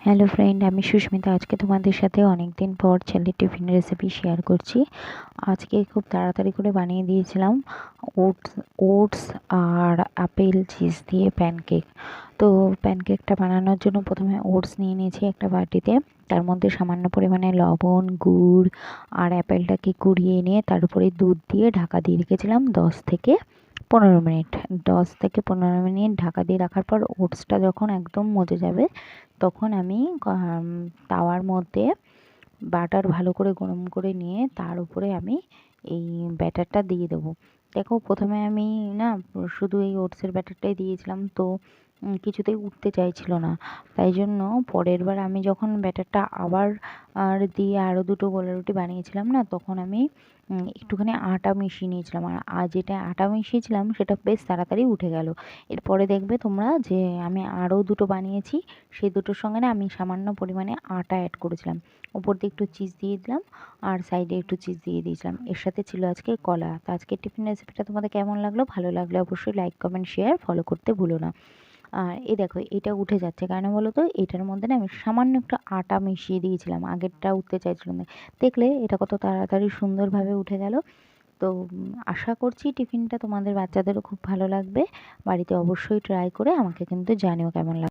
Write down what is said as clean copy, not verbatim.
Hello friend, আমি সুস্মিতা। আজকে তোমাদের সাথে অনেক দিন পর ছেলের টিফিন রেসিপি শেয়ার করছি। আজকে খুব তাড়াতাড়ি করে বানিয়ে দিয়েছিলাম ওটস ওটস আর আপেল চিজ দিয়ে প্যানকেক। তো প্যানকেকটা বানানোর জন্য প্রথমে ওটস নিয়ে নিয়েছি একটা বাটিতে। তার মধ্যে সামান্য পরিমাণে লবণ, গুড় আর অ্যাপেলটাকে কুড়িয়ে নিয়ে তার উপরে দুধ দিয়ে ঢাকা দিয়ে রেখেছিলাম 10 থেকে 15 মিনিট। 10 থেকে 15 মিনিট ঢাকা দিয়ে রাখার পর ওটসটা যখন একদম মজে যাবে, তখন আমি তাওয়ার মধ্যে বাটার ভালো করে গরম করে নিয়ে তার উপরে আমি এই ব্যাটারটা দিয়ে দেবো। দেখো, প্রথমে আমি না শুধু এই ওটসের ব্যাটারটাই দিয়েছিলাম, তো কিছুতেই উঠতে চাইছিল না। তাই জন্য পরের বার আমি যখন ব্যাটারটা আবার দিয়ে আরও দুটো গোলা রুটি বানিয়েছিলাম না, তখন আমি একটুখানি আটা মিশিয়ে নিয়েছিলাম। আর যেটা আটা মিশিয়েছিলাম সেটা বেশ তাড়াতাড়ি উঠে গেল। এরপরে দেখবে তোমরা যে আমি আরও দুটো বানিয়েছি, সেই দুটোর সঙ্গে না আমি সামান্য পরিমাণে আটা অ্যাড করেছিলাম। ওপর দিয়ে একটু চিজ দিয়ে দিলাম আর সাইডে একটু চিজ দিয়ে দিয়েছিলাম। এর সাথে ছিল আজকে কলা। তো আজকের টিফিন রেসিপিটা তোমাদের কেমন লাগলো? ভালো লাগলে অবশ্যই লাইক, কমেন্ট, শেয়ার, ফলো করতে ভুলো না। আর এই দেখো, এটা উঠে যাচ্ছে কেন বলো তো? এটার মধ্যে না আমি সামান্য একটু আটা মিশিয়ে দিয়েছিলাম, আগেরটা উঠতে চাইছিল না। দেখলে এটা কত তাড়াতাড়ি সুন্দরভাবে উঠে গেল। তো আশা করছি টিফিনটা তোমাদের বাচ্চাদেরও খুব ভালো লাগবে। বাড়িতে অবশ্যই ট্রাই করে আমাকে কিন্তু জানিও কেমন লাগবে।